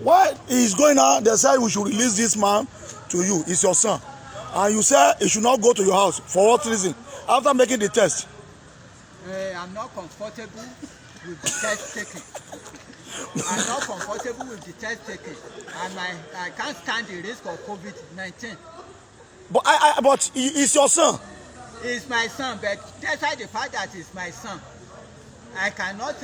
Why he's going out, they said we should release this man to you. It's your son. And you said he should not go to your house. For what reason? After making the test. I'm not comfortable with the test taking. I'm not comfortable with the test taking. And I can't stand the risk of COVID-19. But it's your son. It's my son, but despite the fact that it's my son, I cannot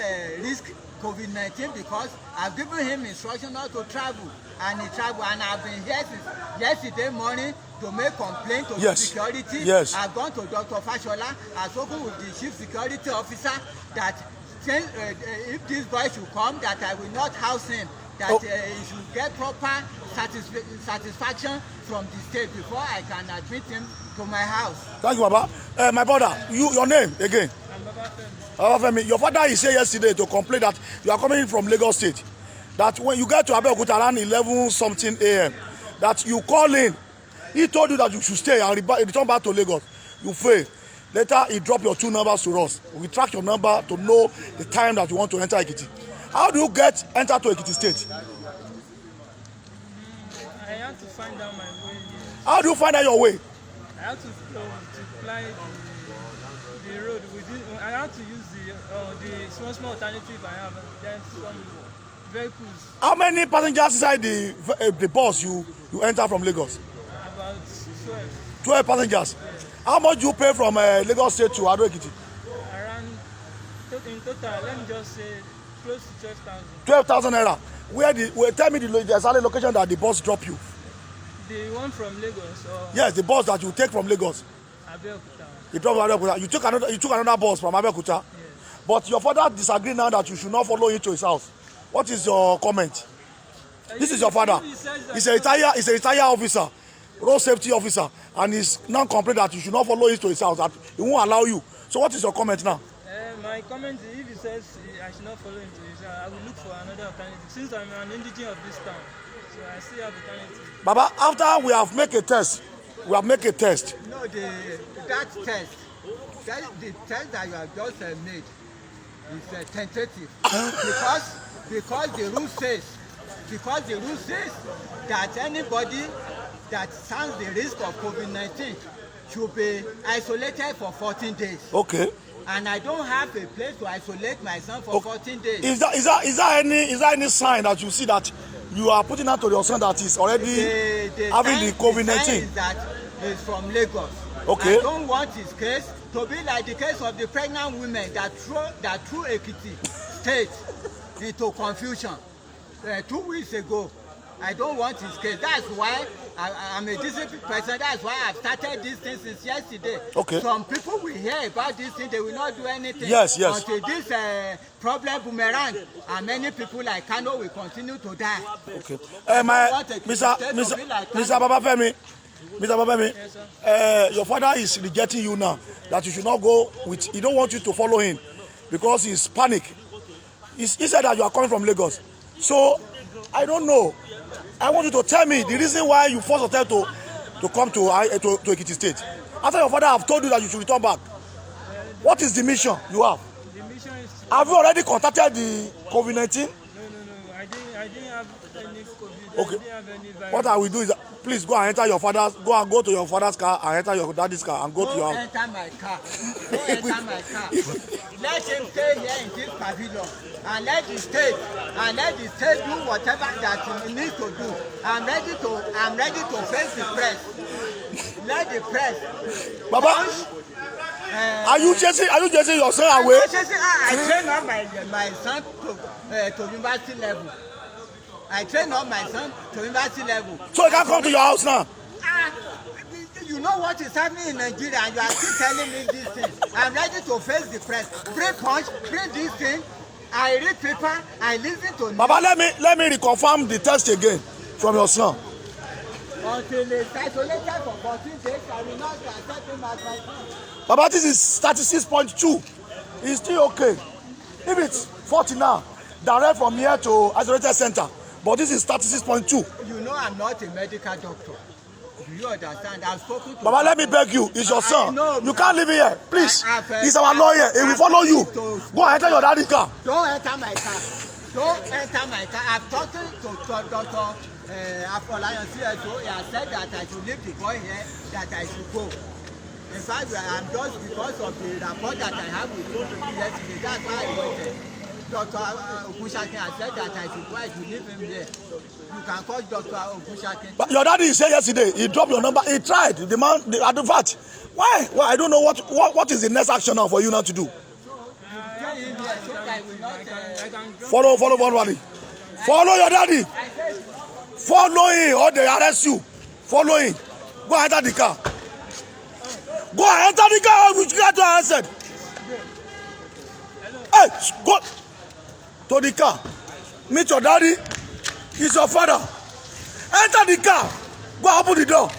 risk COVID-19 because I've given him instruction not to travel, and he traveled, and I've been here since yesterday morning to make complaint to the security. Yes. I've gone to Dr. Fashola. I've spoken with the chief security officer that if this boy should come, that I will not house him, that he should get proper satisfaction from the state before I can admit him to my house. Thank you, Baba. My brother, your name again? I'm Baba Femi. Your father is here yesterday to complain that you are coming from Lagos State. That when you get to Abeokuta around 11 something a.m., that you call in. He told you that you should stay and return back to Lagos. You fail. Later, he dropped your 2 numbers to us. We track your number to know the time that you want to enter Ekiti. How do you enter to Ekiti State? I have to find out my way. How do you find out your way? I have to fly the road. I have to use the small alternative I have. Then some vehicles. How many passengers inside the bus you enter from Lagos? About 12. 12 passengers. Yes. How much do you pay from Lagos State to Ado Ekiti? Around, in total, let me just say, close to 12,000. 12,000 naira. Tell me the exact location that the bus drop you. The one from Lagos? Or yes, the bus that you take from Lagos. Abeokuta. You drop Abeokuta. You took another bus from Abeokuta. Yes. But your father disagreed now that you should not follow him to his house. What is your comment? This is your father. He's a retired officer, road safety officer, and he's now complaining that you should not follow him to his house, that he won't allow you. So what is your comment now? My comment is, if he says I should not follow him to his house, I will look for another alternative. Since I'm an indigene of this town, so I still have alternative. Baba, after we have made a test, No, that test, the test that you have just made is tentative because the rule says that anybody that stands the risk of COVID-19 should be isolated for 14 days. Okay. And I don't have a place to isolate myself for 14 days. Is there any sign that you see that you are putting out to your son that is already having the COVID-19? The sign is that he's from Lagos. Okay. I don't want his case to be like the case of the pregnant women that threw Ekiti State into confusion 2 weeks ago. I don't want his case. That's why I'm a disciplined person. That's why I've started this thing since yesterday. Okay. Some people will hear about this thing, they will not do anything. Yes. Until this problem boomerang, and many people like Kano will continue to die. Okay. Mr. Baba Femi. Yes, sir. Your father is rejecting you now that you should not go with. He don't want you to follow him because he's panic. He said that you are coming from Lagos. So I don't know. I want you to tell me the reason why you forced yourself to come to Ekiti State. After your father have told you that you should return back, what is the mission you have? The mission is to... Have you already contacted the COVID-19? No. I didn't have any COVID. Okay. I didn't have any virus. What I will do is please go and enter your father's. Go to your father's car and enter your daddy's car and go to your house. Enter my car. Don't enter my car. Let him stay here in this pavilion and let the state do whatever that he needs to do. I'm ready to face the press. Let the press. Baba, are you chasing your son away? I train up my son to university level. I train up my son to university level. So he can't come to your house now? You know what is happening in Nigeria and you are still telling me this thing. I'm ready to face the press. Bring punch, bring this thing. I read paper, I listen to news. Baba, let me reconfirm the test again from your son. Until it's isolated for 14 days, I will not accept him as my son. Baba, this is 36.2. It's still okay. If it's 40 now, direct from here to isolated center. But this is 36.2. You know I'm not a medical doctor. Do you understand? I've spoken to... Baba, let me beg you. It's your son. You can't leave here. Please. He's our lawyer. He will follow you. Go and enter your daddy's car. Don't enter my car. Don't enter my car. I've talked to Dr. Afolayan CSO. He has said that I should leave the boy here, that I should go. In fact, I'm just because of the rapport that I have with you yesterday. That's why I waited. Dr. Ogunshakin has said that I should go. I should leave him here. You can call Dr. Ogunshakin. But your daddy said yesterday he dropped your number. He tried. The man, at the fact. Why? Well, I don't know what is the next action now for you now to do. Follow one. Follow your daddy. Follow him or they arrest you. Follow him. Go enter the car. Go enter the car. Which car to answer? Hey, go to the car. Meet your daddy. He's your father. Enter the car. Go open the door.